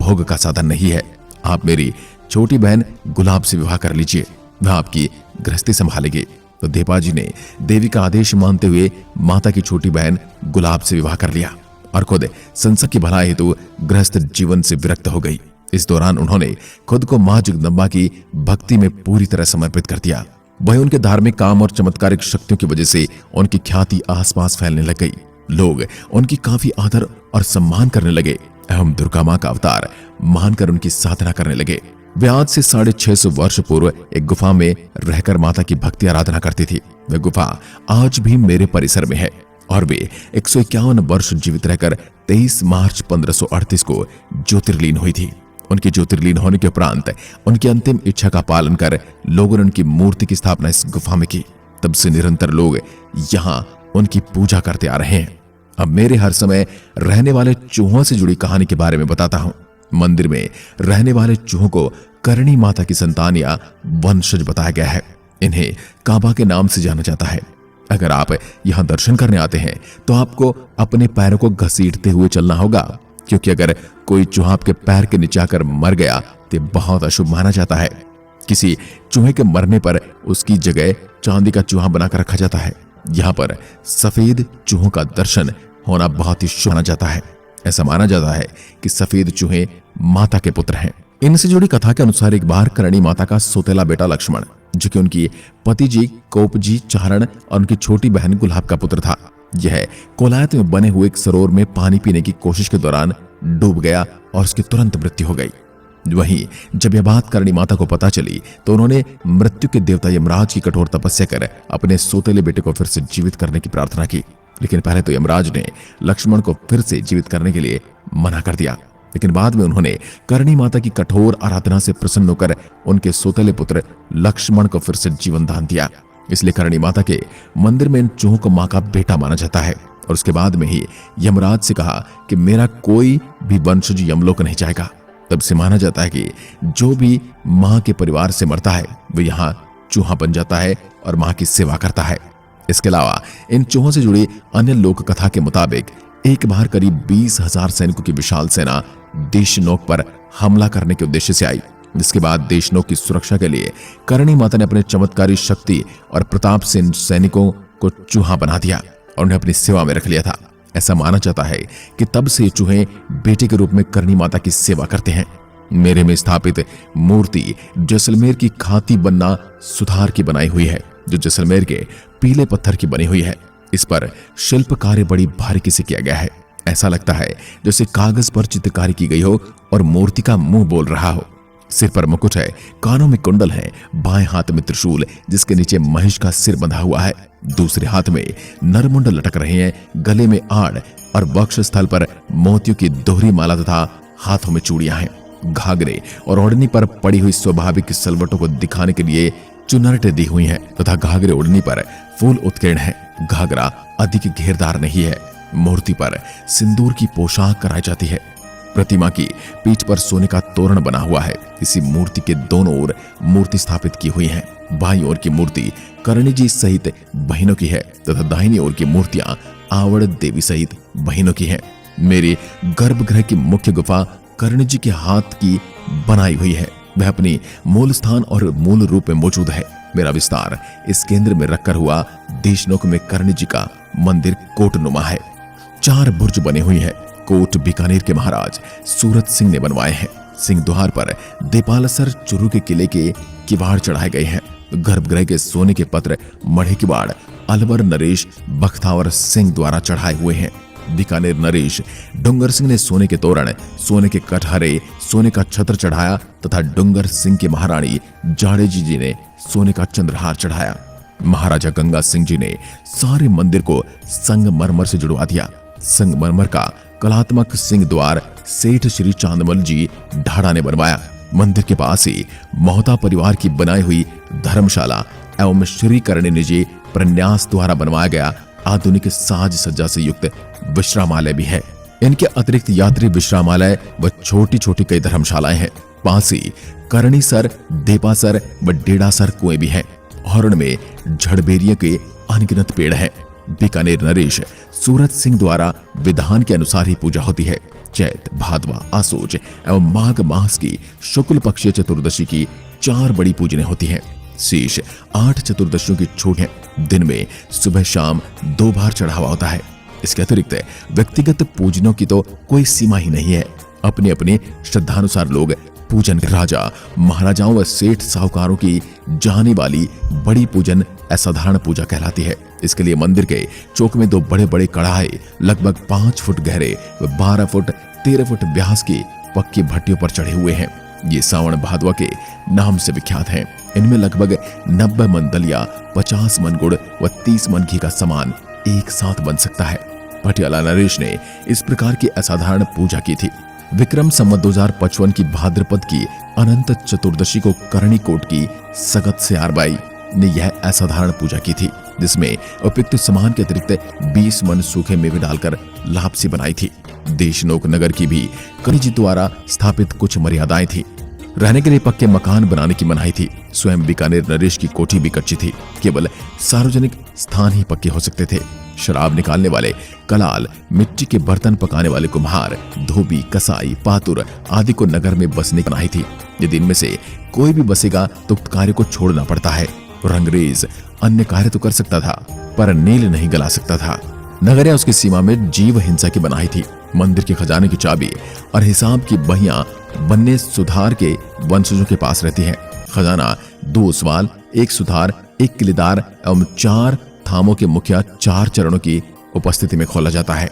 भोग का साधन नहीं है। आप मेरी छोटी बहन गुलाब से विवाह कर लीजिए, वह आपकी गृहस्थी संभालेगी। तो देपा जी ने देवी का आदेश मानते हुए माता की छोटी बहन गुलाब से विवाह कर लिया और खुद संसार की भलाई हेतु गृहस्थ जीवन से विरक्त हो गई। इस दौरान उन्होंने खुद को मां जगदम्बा की भक्ति में पूरी तरह समर्पित कर दिया। वही उनके धार्मिक काम और चमत्कारिक शक्तियों की वजह से उनकी ख्याति आसपास फैलने लग गई। लोग उनकी काफी आदर और सम्मान करने लगे एवं दुर्गा मां का अवतार मानकर उनकी साधना करने लगे। वे आज से 650 वर्ष पूर्व एक गुफा में रहकर माता की भक्ति आराधना करती थी। वह गुफा आज भी मेरे परिसर में है और वे 151 वर्ष जीवित रहकर 23 मार्च 1538 को ज्योतिर्लीन हुई थी। उनके ज्योतिर्लीन होने के उपरांत उनकी अंतिम इच्छा का पालन कर लोगों ने उनकी मूर्ति की स्थापना इस गुफा में की। तब से निरंतर लोग यहाँ उनकी पूजा करते आ रहे हैं। अब मेरे हर समय रहने वाले चूहों से जुड़ी कहानी के बारे में बताता हूँ। मंदिर में रहने वाले चूहों को करणी माता की संतान या वंशज बताया गया है। इन्हें काबा के नाम से जाना जाता है। अगर आप यहाँ दर्शन करने आते हैं तो आपको अपने पैरों को घसीटते हुए चलना होगा, क्योंकि अगर कोई चूहा आपके पैर के नीचे आकर मर गया तो बहुत अशुभ माना जाता है। किसी चूहे के मरने पर उसकी जगह चांदी का चूहा बनाकर रखा जाता है। यहाँ पर सफेद चूहों का दर्शन होना बहुत ही शुभ माना जाता है। ऐसा माना जाता है कि सफेद चूहे माता के पुत्र हैं। इनसे जुड़ी कथा के अनुसार एक बार करणी माता का सोतेला बेटा लक्ष्मण, जो कि उनकी पति जी कोपजी चारण और उनकी छोटी बहन गुलाब का पुत्र था, यह कोलायत में बने हुए एक सरोवर में पानी पीने की कोशिश के दौरान डूब गया और उसकी तुरंत मृत्यु हो गई। वहीं जब यह बात करणी माता को पता चली तो उन्होंने मृत्यु के देवता यमराज की कठोर तपस्या कर अपने सोतेले बेटे को फिर से जीवित करने की प्रार्थना की। लेकिन पहले तो यमराज ने लक्ष्मण को फिर से जीवित करने के लिए मना कर दिया, लेकिन बाद में उन्होंने करणी माता की कठोर आराधना से प्रसन्न होकर उनके सोतेले पुत्र लक्ष्मण को फिर से जीवन दान दिया। इसलिए करणी माता के मंदिर में इन चूहों को मां का बेटा माना जाता है। और उसके बाद में ही यमराज से कहा कि मेरा कोई भी वंशज यमलोक नहीं जाएगा। तब से माना जाता है कि जो भी मां के परिवार से मरता है वो यहाँ चूहा बन जाता है और मां की सेवा करता है। इसके अलावा इन चूहों से जुड़ी अन्य लोक कथा के मुताबिक एक बार करीब 20,000 सैनिकों की विशाल सेना देशनोक पर हमला करने के उद्देश्य से आई, जिसके बाद देशनोक की सुरक्षा के लिए करणी माता ने अपने चमत्कारी शक्ति और प्रताप से इन सैनिकों को चूहा बना दिया और उन्हें अपनी सेवा में रख लिया था। ऐसा माना जाता है कि तब से ये चूहे बेटे के रूप में करणी माता की सेवा करते हैं। मेरे में स्थापित मूर्ति जैसलमेर की खाती बन्ना सुधार की बनाई हुई है, जो जैसलमेर के पीले पत्थर की बनी हुई है। इस पर शिल्प कार्य बड़ी बारीकी से किया गया है। ऐसा लगता है जैसे कागज पर चित्रकारी की गई हो और मूर्ति का मुंह बोल रहा हो। सिर पर मुकुट है, कानों में कुंडल है, बाएं हाथ में त्रिशूल जिसके नीचे महिष का सिर बंधा हुआ है, दूसरे हाथ में नरमुंड लटक रहे हैं, गले में आड़ और वक्ष स्थल पर मोतियों की दोहरी माला तथा हाथों में चूड़ियां हैं। घाघरे और ओढ़नी पर पड़ी हुई स्वाभाविक सलवटों को दिखाने के लिए चुनरटें दी हुई हैं तथा घाघरे ओढ़नी पर फूल उत्कीर्ण है। घाघरा अधिक घेरदार नहीं है। मूर्ति पर सिंदूर की पोशाक कराई जाती है। प्रतिमा की पीठ पर सोने का तोरण बना हुआ है। इसी मूर्ति के दोनों ओर मूर्ति स्थापित की हुई है। बाईं ओर की मूर्ति करणी जी सहित बहनों की है तथा दाहिनी ओर की मूर्तियां आवड़ देवी सहित बहनों की हैं। मेरे गर्भगृह की मुख्य गुफा करणी जी के हाथ की बनाई हुई है। वह अपनी मूल स्थान और मूल रूप में मौजूद है। मेरा विस्तार इस केंद्र में रखकर हुआ देशनोक में करणी जी का मंदिर कोटनुमा है। 4 बुर्ज बने हुई है। कोट बीकानेर के महाराज सूरत सिंह ने बनवाए हैं। सिंह द्वार पर देपालसर चुरू के किले के किवाड़ चढ़ाए गए हैं। गर्भगृह के सोने के पत्र मढ़े किवाड़ अलवर नरेश बख्तावर सिंह द्वारा चढ़ाए हुए हैं। बीकानेर नरेश डुंगर सिंह ने सोने के तोरण, सोने के कटहरे, सोने का छत्र चढ़ाया तथा डुंगर सिंह की महारानी जाडेजी जी ने सोने का चंद्रहार चढ़ाया। महाराजा गंगा सिंह जी ने सारे मंदिर को संगमरमर से जुड़वा दिया। संगमरमर का कलात्मक सिंह द्वार सेठ श्री चांदमल जी ढाड़ा ने बनवाया। मंदिर के पास ही मोहता परिवार की बनाई हुई धर्मशाला एवं श्री करणी जी प्रन्यास द्वारा बनवाया गया आधुनिक साज सज्जा से युक्त विश्रामालय भी है। इनके अतिरिक्त यात्री विश्रामालय व छोटी छोटी कई धर्मशालाएं हैं। पास ही करणीसर, देपासर व डेड़ासर कुएं भी हैं और उनमें झड़बेरियों के अनगिनत पेड़ हैं। बीकानेर नरेश सूरत सिंह द्वारा विधान के अनुसार ही पूजा होती है। चैत, भादवा, आसोज एवं माघ मास की शुक्ल पक्षीय चतुर्दशी की 4 बड़ी पूजनें होती हैं। शेष 8 चतुर्दशियों की छोटी हैं। दिन में सुबह शाम 2 बार चढ़ावा होता है। इसके अतिरिक्त व्यक्तिगत पूजनों की तो कोई सीमा ही नहीं है। अपने अपने श्रद्धानुसार लोग पूजन राजा, महाराजाओं व सेठ साहूकारों की जाने वाली बड़ी पूजन असाधारण पूजा कहलाती है। इसके लिए मंदिर के चौक में 2 बड़े बड़े कड़ाहे लगभग 5 फुट गहरे व 12 फुट 13 फुट व्यास की पक्की भट्टियों पर चढ़े हुए हैं। ये सावन भादवा के नाम से विख्यात हैं। इनमें लगभग 90 मन दलिया, 50 मन गुड़ व 30 मन घी का सामान एक साथ बन सकता है। पटियाला नरेश ने इस प्रकार की असाधारण पूजा की थी। विक्रम संवत 2055 की भाद्रपद की अनंत चतुर्दशी को करणी-कोट की सगत से आरबाई ने यह असाधारण पूजा की थी, जिसमें उपयुक्त सामान के अतिरिक्त 20 मन सूखे मेवे डालकर लापसी बनाई थी। देशनोक नगर की भी कवि जी द्वारा स्थापित कुछ मर्यादाएं थी। रहने के लिए पक्के मकान बनाने की मनाही थी। स्वयं बीकानेर नरेश की कोठी भी कच्ची थी। केवल सार्वजनिक स्थान ही पक्के हो सकते थे। शराब निकालने वाले कलाल, मिट्टी के बर्तन पकाने वाले कुम्हार, धोबी, कसाई, पातुर आदि को नगर में बसने की मनाही थी। यदि इनमें से कोई भी बसेगा तो उक्त कार्य को छोड़ना पड़ता है। रंगरेज अन्य कार्य तो कर सकता था, पर नील नहीं गला सकता था। नगर या उसकी सीमा में जीव हिंसा की मनाही थी। मंदिर के खजाने की चाबी और हिसाब की बहियां बनने सुधार के वंशजों के पास रहती है। खजाना 2 ओसवाल, 1 सुधार, 1 किलेदार एवं 4 थामों के मुखिया 4 चरणों की उपस्थिति में खोला जाता है।